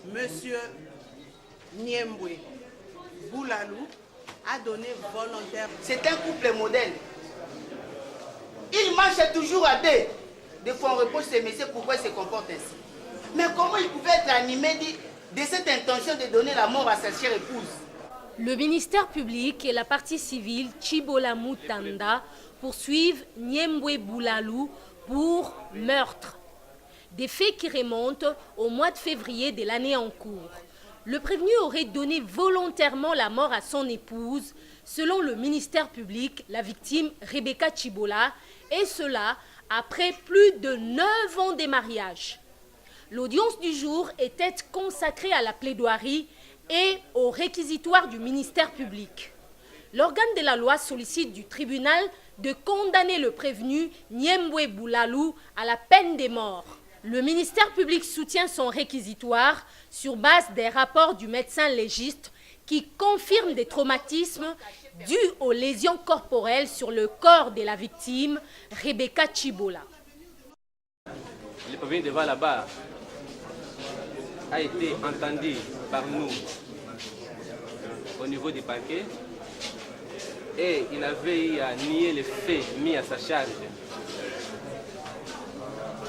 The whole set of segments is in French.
Monsieur Niembwe Boulalou a donné volontairement. C'est un couple modèle. Il marche toujours à deux. Des fois on repose ces messieurs pourquoi ils se comportent ainsi. Mais comment il pouvait être animé de cette intention de donner la mort à sa chère épouse? Le ministère public et la partie civile Chibola Mutanda poursuivent Niembwe Boulalou pour meurtre. Des faits qui remontent au mois de février de l'année en cours. Le prévenu aurait donné volontairement la mort à son épouse, selon le ministère public, la victime Rebecca Chibola, et cela après plus de 9 ans de mariage. L'audience du jour était consacrée à la plaidoirie et au réquisitoire du ministère public. L'organe de la loi sollicite du tribunal de condamner le prévenu Niembwe Boulalou à la peine de mort. Le ministère public soutient son réquisitoire sur base des rapports du médecin légiste qui confirme des traumatismes dus aux lésions corporelles sur le corps de la victime, Rebecca Chibola. Le prévenu devant la barre a été entendu par nous au niveau du parquet et il avait eu à nier les faits mis à sa charge.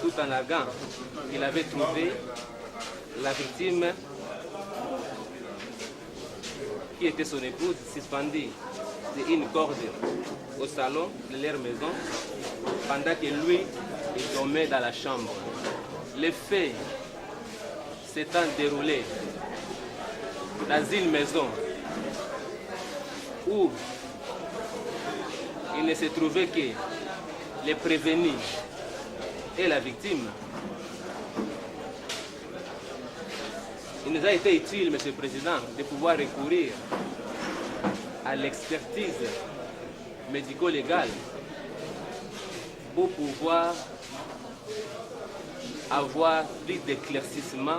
Tout en arguant qu'il avait trouvé la victime qui était son épouse suspendue d'une corde au salon de leur maison pendant que lui il dormait dans la chambre. Les faits s'étant déroulés dans une maison où il ne se trouvait que les prévenus et la victime. Il nous a été utile, Monsieur le Président, de pouvoir recourir à l'expertise médico-légale pour pouvoir avoir plus d'éclaircissement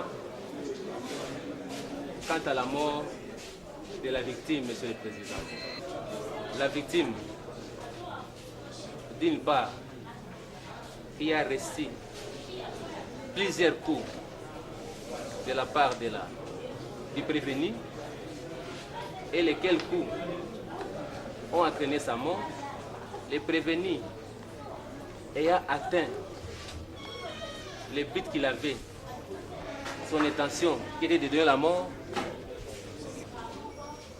quant à la mort de la victime, Monsieur le Président. La victime, d'une part, il a reçu plusieurs coups de la part du prévenu et lesquels coups ont entraîné sa mort. Les prévenus ayant atteint le but qu'il avait, son intention qui était de donner la mort,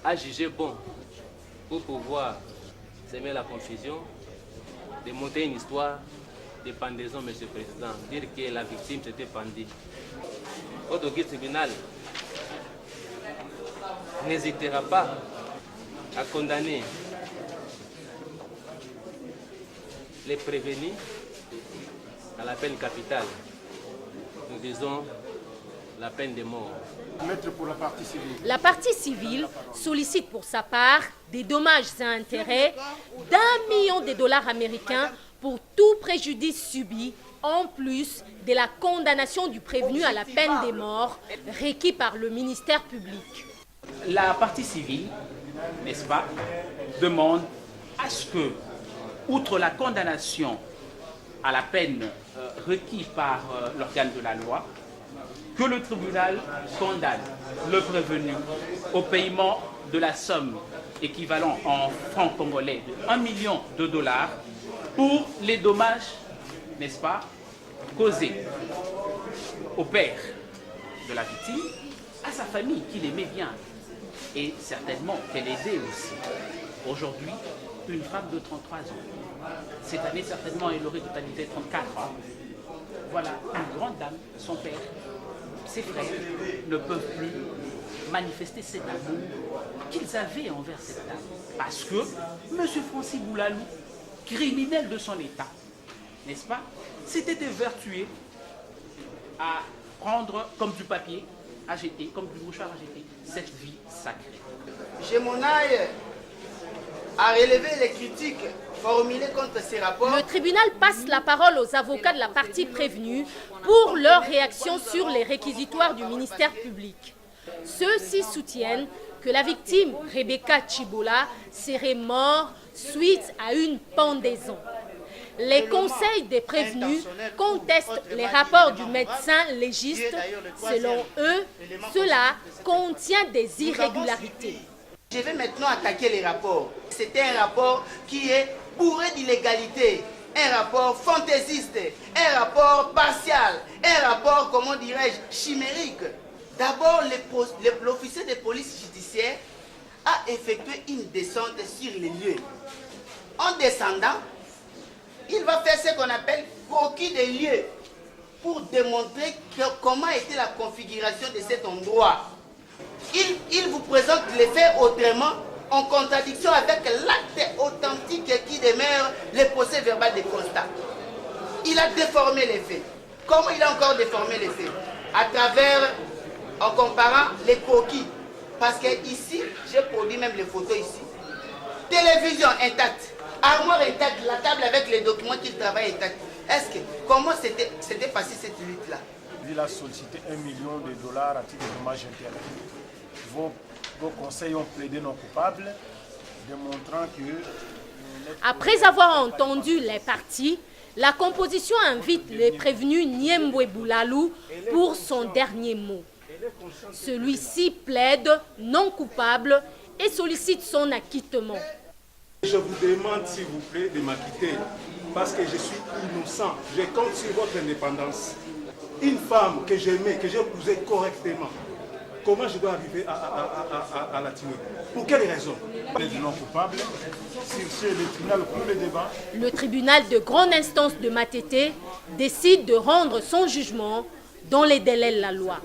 a jugé bon pour pouvoir semer la confusion, de monter une histoire de pendaison, Monsieur le Président, dire que la victime s'était pendue. Votre tribunal n'hésitera pas à condamner les prévenus à la peine capitale. Nous disons la peine de mort. Maître pour la partie civile. La partie civile sollicite pour sa part des dommages et intérêts d'1 million de dollars américains pour tout préjudice subi, en plus de la condamnation du prévenu à la peine de mort requis par le ministère public. La partie civile, n'est-ce pas, demande à ce que, outre la condamnation à la peine requise par l'organe de la loi, que le tribunal condamne le prévenu au paiement de la somme équivalent en francs congolais de 1 million de dollars pour les dommages, n'est-ce pas, causés au père de la victime, à sa famille qui l'aimait bien et certainement qu'elle aidait aussi. Aujourd'hui, une femme de 33 ans. Cette année, certainement, elle aurait totalisé 34 ans. Voilà, une grande dame, son père, ses frères ne peuvent plus manifester cet amour qu'ils avaient envers cette dame. Parce que M. Francis Boulalou, criminel de son état, n'est-ce pas, s'était évertué à prendre comme du papier à jeter, comme du mouchoir à jeter, cette vie sacrée. J'ai mon œil à relever les critiques formulées contre ces rapports. Le tribunal passe la parole aux avocats de la partie prévenue pour leur réaction sur les réquisitoires du ministère public. Ceux-ci soutiennent que la victime, Rebecca Chibola, serait morte suite à une pendaison. Les conseils des prévenus contestent les rapports du médecin légiste. Selon eux, cela contient des irrégularités. Je vais maintenant attaquer les rapports. C'était un rapport qui est bourré d'illégalité, un rapport fantaisiste, un rapport partial, un rapport, comment dirais-je, chimérique. D'abord, l'officier de police judiciaire a effectué une descente sur les lieux. En descendant, il va faire ce qu'on appelle croquis des lieux pour démontrer comment était la configuration de cet endroit. Il vous présente les faits autrement, en contradiction avec l'acte authentique qui demeure le procès verbal de constat. Il a déformé les faits. Comment il a encore déformé les faits? À travers, en comparant les croquis. Parce que ici, j'ai produit même les photos ici. Télévision intacte, armoire intacte, la table avec les documents qu'il travaille intacte. Comment s'était passée cette lutte-là? Il a sollicité $1 million à titre de dommages intérêts. Vos conseils ont plaidé non coupables, démontrant que... Après avoir entendu les parties, la composition invite le prévenu Niembwe Boulalou pour son dernier mot. Celui-ci plaide non coupable et sollicite son acquittement. Je vous demande, s'il vous plaît, de m'acquitter parce que je suis innocent. Je compte sur votre indépendance. Une femme que j'aimais, que j'ai épousée correctement, comment je dois arriver à la tuer? Pour quelle raison? Non coupable. Sur ce, le tribunal clôt le débat. Le tribunal de grande instance de Matete décide de rendre son jugement dans les délais de la loi.